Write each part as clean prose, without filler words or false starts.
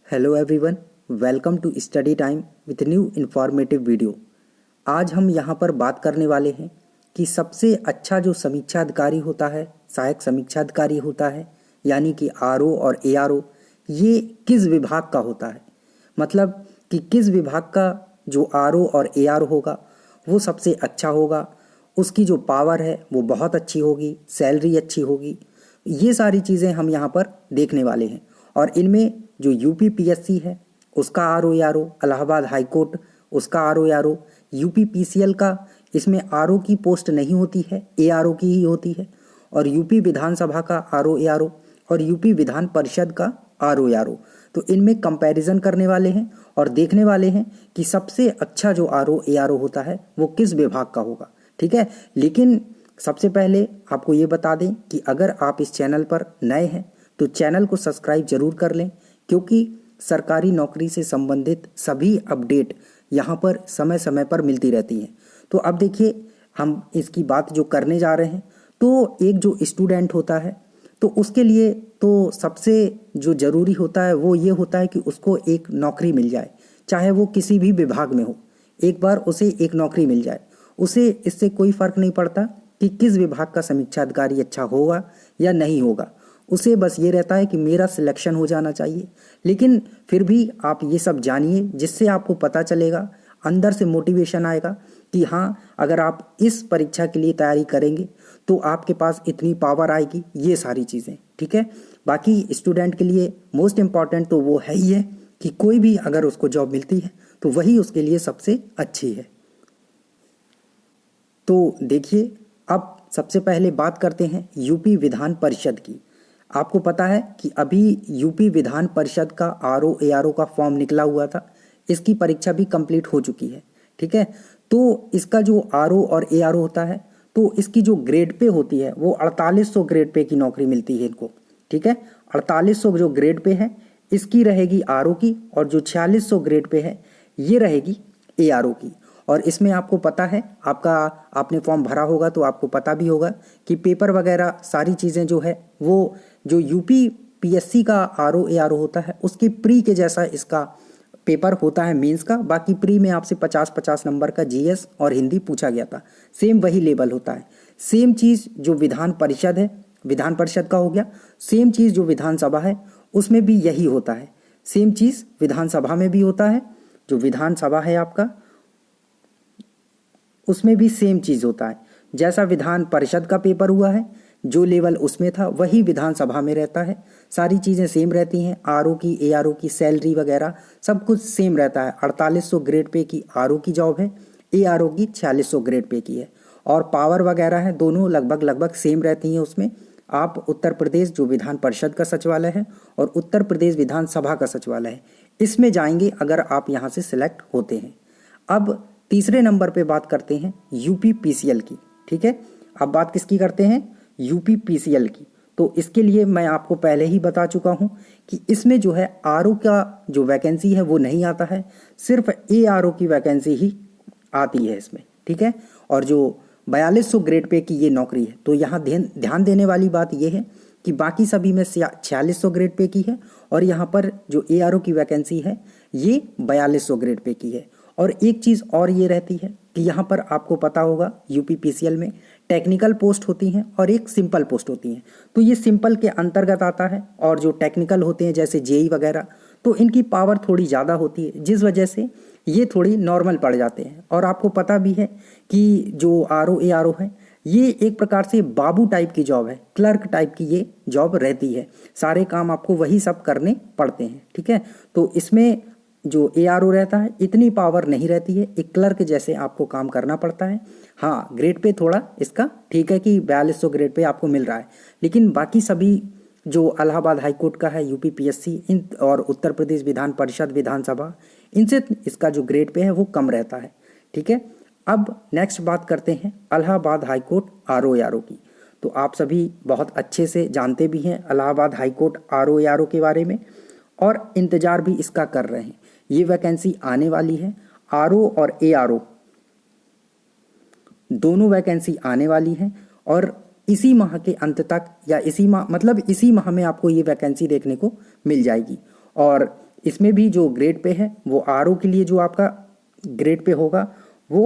Hello everyone, welcome to study time with new informative video. आज हम यहाँ पर बात करने वाले हैं कि सबसे अच्छा जो समीक्षा अधिकारी होता है, सहायक समीक्षा अधिकारी होता है, यानी कि आरओ और एआरओ, ये किस विभाग का होता है। मतलब कि किस विभाग का जो आरओ और एआरओ होगा वो सबसे अच्छा होगा, उसकी जो पावर है वो बहुत अच्छी होगी, सैलरी अच्छी होगी। ये सारी चीज़ें हम यहाँ पर देखने वाले हैं। और इनमें जो यूपी पीएससी है उसका RO ARO, Allahabad high court उसका आरओ एआरओ, यूपी पीसीएल का, इसमें आरओ की पोस्ट नहीं होती है, एआरओ की ही होती है। और यूपी विधानसभा का आरओ एआरओ और यूपी विधान परिषद का आरओ एआरओ। तो इनमें कंपैरिजन करने वाले हैं और देखने वाले हैं कि सबसे अच्छा जो आरओ एआरओ होता है वो किस विभाग का होगा। ठीक है, लेकिन सबसे पहले आपको ये बता दें कि अगर आप इस चैनल पर नए हैं तो चैनल को सब्सक्राइब जरूर कर लें, क्योंकि सरकारी नौकरी से संबंधित सभी अपडेट यहाँ पर समय समय पर मिलती रहती हैं। तो अब देखिए, हम इसकी बात जो करने जा रहे हैं, तो एक जो स्टूडेंट होता है तो उसके लिए तो सबसे जो ज़रूरी होता है वो ये होता है कि उसको एक नौकरी मिल जाए, चाहे वो किसी भी विभाग में हो। एक बार उसे एक नौकरी मिल जाए, उसे इससे कोई फ़र्क नहीं पड़ता कि किस विभाग का समीक्षा अधिकारी अच्छा होगा या नहीं होगा। उसे बस ये रहता है कि मेरा सिलेक्शन हो जाना चाहिए। लेकिन फिर भी आप ये सब जानिए, जिससे आपको पता चलेगा, अंदर से मोटिवेशन आएगा कि हाँ, अगर आप इस परीक्षा के लिए तैयारी करेंगे तो आपके पास इतनी पावर आएगी, ये सारी चीज़ें। ठीक है, बाकी स्टूडेंट के लिए मोस्ट इम्पॉर्टेंट तो वो है ही है कि कोई भी अगर उसको जॉब मिलती है तो वही उसके लिए सबसे अच्छी है। तो देखिए, अब सबसे पहले बात करते हैं यूपी विधान परिषद की। आपको पता है कि अभी यूपी विधान परिषद का आरओ एआरओ का फॉर्म निकला हुआ था, इसकी परीक्षा भी कंप्लीट हो चुकी है। ठीक है, तो इसका जो आरओ और एआरओ होता है तो इसकी जो ग्रेड पे होती है वो 4800 ग्रेड पे की नौकरी मिलती है इनको। ठीक है, 4800 जो ग्रेड पे है इसकी रहेगी आरओ की, और जो 4600 ग्रेड पे है ये रहेगी एआरओ की। और इसमें आपको पता है, आपने फॉर्म भरा होगा तो आपको पता भी होगा कि पेपर वगैरह सारी चीज़ें जो है वो जो यूपी पीएससी का आरओ एआरओ होता है उसकी प्री के जैसा इसका पेपर होता है मेंस का। बाकी प्री में आपसे 50-50 नंबर का जीएस और हिंदी पूछा गया था, सेम वही लेवल होता है। सेम चीज़ जो विधान परिषद है, विधान परिषद का हो गया, सेम चीज़ जो विधानसभा है उसमें भी यही होता है। सेम चीज़ विधानसभा में भी होता है, जो विधानसभा है आपका उसमें भी सेम चीज़ होता है। जैसा विधान परिषद का पेपर हुआ है, जो लेवल उसमें था वही विधानसभा में रहता है। सारी चीज़ें सेम रहती हैं, आरओ की एआरओ की सैलरी वगैरह सब कुछ सेम रहता है। 4800 ग्रेड पे की आरओ की जॉब है, एआरओ की 4600 ग्रेड पे की है। और पावर वगैरह है दोनों लगभग सेम रहती हैं उसमें। आप उत्तर प्रदेश जो विधान परिषद का सचिवालय है और उत्तर प्रदेश विधानसभा का सचिवालय है, इसमें जाएंगे अगर आप यहाँ से सिलेक्ट होते हैं। अब तीसरे नंबर पे बात करते हैं यूपी पीसीएल की। ठीक है, अब बात किसकी करते हैं, यूपी पीसीएल की। तो इसके लिए मैं आपको पहले ही बता चुका हूं कि इसमें जो है आरओ का जो वैकेंसी है वो नहीं आता है, सिर्फ एआरओ की वैकेंसी ही आती है इसमें। ठीक है, और जो 4200 ग्रेड पे की ये नौकरी है, तो यहाँ ध्यान देने वाली बात ये है कि बाकी सभी में 4600 ग्रेड पे की है, और यहाँ पर जो एआरओ की वैकेंसी है ये 4200 ग्रेड पे की है। और एक चीज़ और ये रहती है कि यहाँ पर आपको पता होगा यूपी पीसीएल में टेक्निकल पोस्ट होती हैं और एक सिंपल पोस्ट होती हैं। तो ये सिंपल के अंतर्गत आता है, और जो टेक्निकल होते हैं जैसे जेई वगैरह, तो इनकी पावर थोड़ी ज़्यादा होती है, जिस वजह से ये थोड़ी नॉर्मल पड़ जाते हैं। और आपको पता भी है कि जो आरओ एआरओ है ये एक प्रकार से बाबू टाइप की जॉब है, क्लर्क टाइप की ये जॉब रहती है। सारे काम आपको वही सब करने पड़ते हैं। ठीक है, तो इसमें जो एआरओ रहता है इतनी पावर नहीं रहती है, एक क्लर्क जैसे आपको काम करना पड़ता है। हाँ, ग्रेड पे थोड़ा इसका ठीक है कि 4200 ग्रेड पे आपको मिल रहा है, लेकिन बाकी सभी जो इलाहाबाद हाई कोर्ट का है, यूपी पीएससी इन और उत्तर प्रदेश विधान परिषद विधानसभा, इनसे इसका जो ग्रेड पे है वो कम रहता है। ठीक है, अब नेक्स्ट बात करते हैं Allahabad high court RO ARO की। तो आप सभी बहुत अच्छे से जानते भी हैं Allahabad high court RO ARO के बारे में, और इंतजार भी इसका कर रहे हैं। ये वैकेंसी आने वाली है, आरओ और एआरओ दोनों वैकेंसी आने वाली है, और इसी माह के अंत तक या इसी माह में आपको ये वैकेंसी देखने को मिल जाएगी। और इसमें भी जो ग्रेड पे है वो आरओ के लिए जो आपका ग्रेड पे होगा वो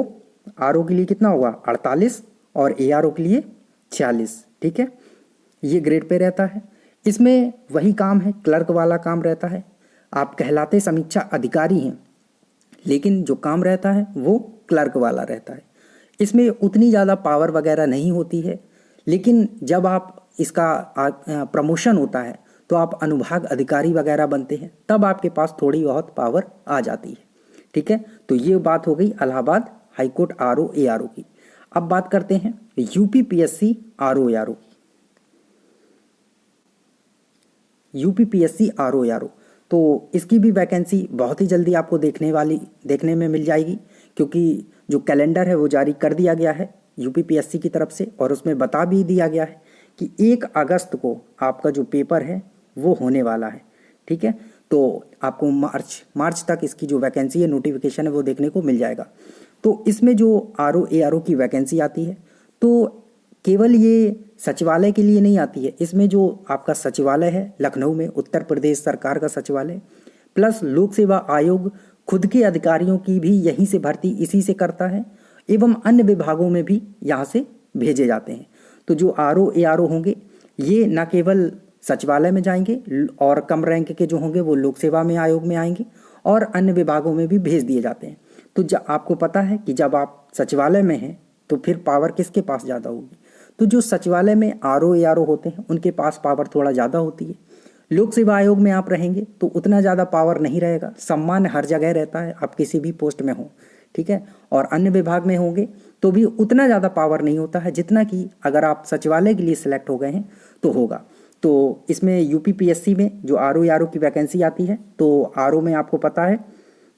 आरओ के लिए कितना होगा 48 और एआरओ के लिए 46। ठीक है, ये ग्रेड पे रहता है। इसमें वही काम है, क्लर्क वाला काम रहता है। आप कहलाते समीक्षा अधिकारी हैं, लेकिन जो काम रहता है वो क्लर्क वाला रहता है। इसमें उतनी ज़्यादा पावर वगैरह नहीं होती है, लेकिन जब आप इसका प्रमोशन होता है तो आप अनुभाग अधिकारी वगैरह बनते हैं, तब आपके पास थोड़ी बहुत पावर आ जाती है। ठीक है, तो ये बात हो गई इलाहाबाद हाईकोर्ट आरओ एआरओ की। अब बात करते हैं UPPSC RO ARO. UPPSC RO ARO तो इसकी भी वैकेंसी बहुत ही जल्दी आपको देखने में मिल जाएगी, क्योंकि जो कैलेंडर है वो जारी कर दिया गया है यूपीपीएससी की तरफ से, और उसमें बता भी दिया गया है कि 1 अगस्त को आपका जो पेपर है वो होने वाला है। ठीक है, तो आपको मार्च तक इसकी जो वैकेंसी है, नोटिफिकेशन है, वो देखने को मिल जाएगा। तो इसमें जो आरओ एआरओ की वैकेंसी आती है तो केवल ये सचिवालय के लिए नहीं आती है। इसमें जो आपका सचिवालय है लखनऊ में, उत्तर प्रदेश सरकार का सचिवालय, प्लस लोक सेवा आयोग खुद के अधिकारियों की भी यहीं से भर्ती इसी से करता है, एवं अन्य विभागों में भी यहाँ से भेजे जाते हैं। तो जो आरओ एआरओ होंगे ये न केवल सचिवालय में जाएंगे, और कम रैंक के जो होंगे वो लोक सेवा में आयोग में आएंगे, और अन्य विभागों में भी भेज दिए जाते हैं। तो जब आपको पता है कि जब आप सचिवालय में हैं तो फिर पावर किसके पास ज़्यादा होगी, तो जो सचिवालय में आरओ एआरओ होते हैं उनके पास पावर थोड़ा ज़्यादा होती है। लोक सेवा आयोग में आप रहेंगे तो उतना ज़्यादा पावर नहीं रहेगा, सम्मान हर जगह रहता है, आप किसी भी पोस्ट में हो। ठीक है, और अन्य विभाग में होंगे तो भी उतना ज़्यादा पावर नहीं होता है जितना कि अगर आप सचिवालय के लिए सिलेक्ट हो गए हैं तो होगा। तो इसमें यूपीपीएससी में जो आरओ एआरओ की वैकेंसी आती है, तो आरओ में आपको पता है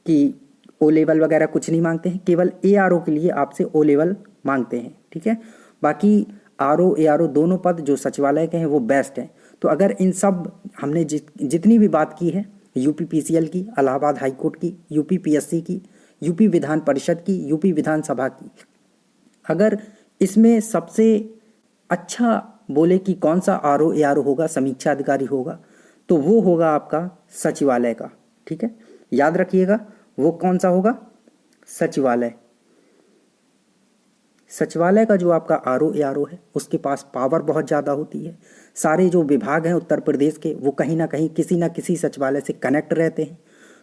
कि ओ लेवल वगैरह कुछ नहीं मांगते हैं, केवल एआरओ के लिए आपसे ओ लेवल मांगते हैं। ठीक है, बाकी आरओ एआरओ दोनों पद जो सचिवालय के हैं वो बेस्ट हैं। तो अगर इन सब हमने जितनी भी बात की है, यूपीपीसीएल की, इलाहाबाद हाईकोर्ट की, यूपीपीएससी की, यूपी विधान परिषद की, यूपी विधानसभा की, अगर इसमें सबसे अच्छा बोले कि कौन सा आरओ एआरओ होगा, समीक्षा अधिकारी होगा, तो वो होगा आपका सचिवालय का। ठीक है, याद रखिएगा वो कौन सा होगा, सचिवालय। सचिवालय का जो आपका आरओ एआरओ है उसके पास पावर बहुत ज़्यादा होती है। सारे जो विभाग हैं उत्तर प्रदेश के वो कहीं ना कहीं किसी ना किसी सचिवालय से कनेक्ट रहते हैं,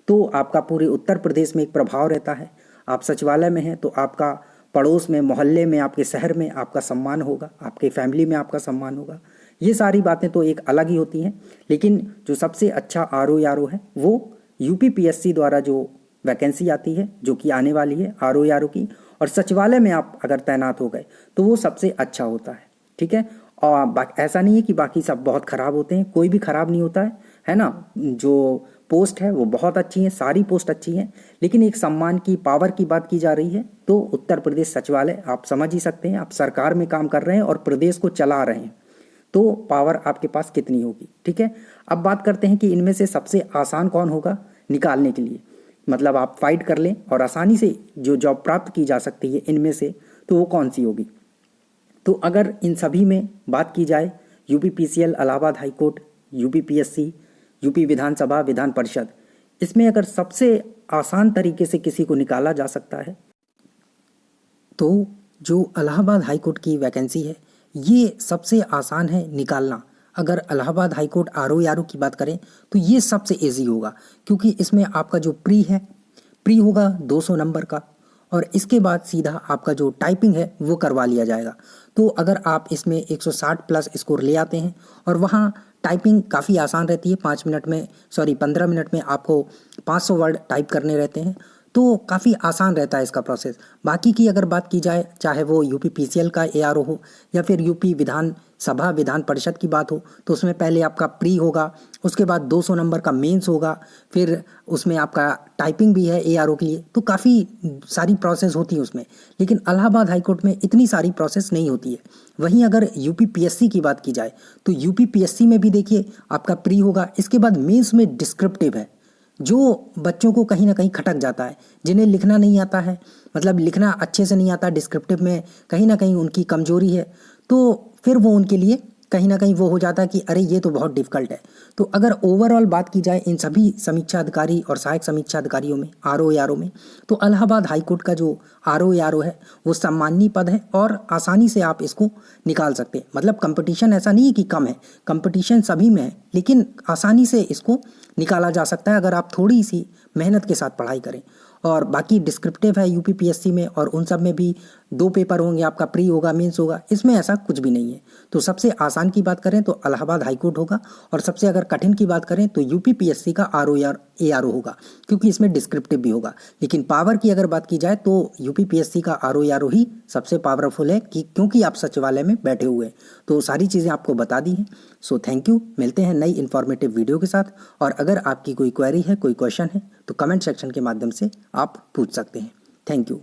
तो आपका पूरे उत्तर प्रदेश में एक प्रभाव रहता है। आप सचिवालय में हैं तो आपका पड़ोस में, मोहल्ले में, आपके शहर में आपका सम्मान होगा, आपके फैमिली में आपका सम्मान होगा। ये सारी बातें तो एक अलग ही होती हैं, लेकिन जो सबसे अच्छा आरओ एआरओ है वो यूपीपीएससी द्वारा जो वैकेंसी आती है, जो कि आने वाली है आरओ एआरओ की, और सचिवालय में आप अगर तैनात हो गए तो वो सबसे अच्छा होता है। ठीक है, और ऐसा नहीं है कि बाकी सब बहुत ख़राब होते हैं, कोई भी ख़राब नहीं होता है ना। जो पोस्ट है वो बहुत अच्छी है, सारी पोस्ट अच्छी हैं, लेकिन एक सम्मान की, पावर की बात की जा रही है तो उत्तर प्रदेश सचिवालय, आप समझ ही सकते हैं, आप सरकार में काम कर रहे हैं और प्रदेश को चला रहे हैं, तो पावर आपके पास कितनी होगी। ठीक है, अब बात करते हैं कि इनमें से सबसे आसान कौन होगा निकालने के लिए, मतलब आप फाइट कर लें और आसानी से जो जॉब प्राप्त की जा सकती है इनमें से, तो वो कौन सी होगी। तो अगर इन सभी में बात की जाए, UPPCL, Allahabad high court, UPPSC, UP Vidhan Sabha, Vidhan Parishad, इसमें अगर सबसे आसान तरीके से किसी को निकाला जा सकता है तो जो इलाहाबाद हाईकोर्ट की वैकेंसी है ये सबसे आसान है निकालना। अगर इलाहाबाद हाईकोर्ट आरओ एआरओ की बात करें तो ये सबसे इजी होगा, क्योंकि इसमें आपका जो प्री होगा 200 नंबर का, और इसके बाद सीधा आपका जो टाइपिंग है वो करवा लिया जाएगा। तो अगर आप इसमें 160 प्लस स्कोर ले आते हैं, और वहाँ टाइपिंग काफ़ी आसान रहती है, 15 मिनट में आपको 500 वर्ड टाइप करने रहते हैं, तो काफ़ी आसान रहता है इसका प्रोसेस। बाकी की अगर बात की जाए, चाहे वो यूपीपीसीएल का एआरओ हो या फिर यूपी विधानसभा, विधान परिषद की बात हो, तो उसमें पहले आपका प्री होगा, उसके बाद 200 नंबर का मेंस होगा, फिर उसमें आपका टाइपिंग भी है एआरओ के लिए, तो काफ़ी सारी प्रोसेस होती है उसमें। लेकिन इलाहाबाद हाईकोर्ट में इतनी सारी प्रोसेस नहीं होती है। वहीं अगर यूपीपीएससी की बात की जाए तो यूपीपीएससी में भी देखिए आपका प्री होगा, इसके बाद मेंस में डिस्क्रिप्टिव है, जो बच्चों को कहीं ना कहीं खटक जाता है, जिन्हें लिखना नहीं आता है, मतलब लिखना अच्छे से नहीं आता, डिस्क्रिप्टिव में कहीं ना कहीं उनकी कमजोरी है, तो फिर वो उनके लिए कहीं ना कहीं वो हो जाता है कि अरे ये तो बहुत डिफिकल्ट है। तो अगर ओवरऑल बात की जाए इन सभी समीक्षा अधिकारी और सहायक समीक्षा अधिकारियों में, आरओ आरओ में, तो इलाहाबाद हाईकोर्ट का जो आरओ आरओ है वो सम्माननीय पद है और आसानी से आप इसको निकाल सकते हैं। मतलब कंपटीशन ऐसा नहीं है कि कम है, कंपटीशन सभी में है, लेकिन आसानी से इसको निकाला जा सकता है अगर आप थोड़ी सी मेहनत के साथ पढ़ाई करें। और बाकी डिस्क्रिप्टिव है यूपीपीएससी में, और उन सब में भी 2 पेपर होंगे, आपका प्री होगा, मेंस होगा, इसमें ऐसा कुछ भी नहीं है। तो सबसे आसान की बात करें तो इलाहाबाद हाईकोर्ट होगा, और सबसे अगर कठिन की बात करें तो यूपीपीएससी का आरओ या एआरओ होगा, क्योंकि इसमें डिस्क्रिप्टिव भी होगा। लेकिन पावर की अगर बात की जाए तो यूपीपीएससी का आरओ आरओ ही सबसे पावरफुल है, कि क्योंकि आप सचिवालय में बैठे हुए हैं। तो सारी चीज़ें आपको बता दी हैं। सो थैंक यू, मिलते हैं नई इन्फॉर्मेटिव वीडियो के साथ। और अगर आपकी कोई क्वेरी है, कोई क्वेश्चन है, तो कमेंट सेक्शन के माध्यम से आप पूछ सकते हैं। Thank you.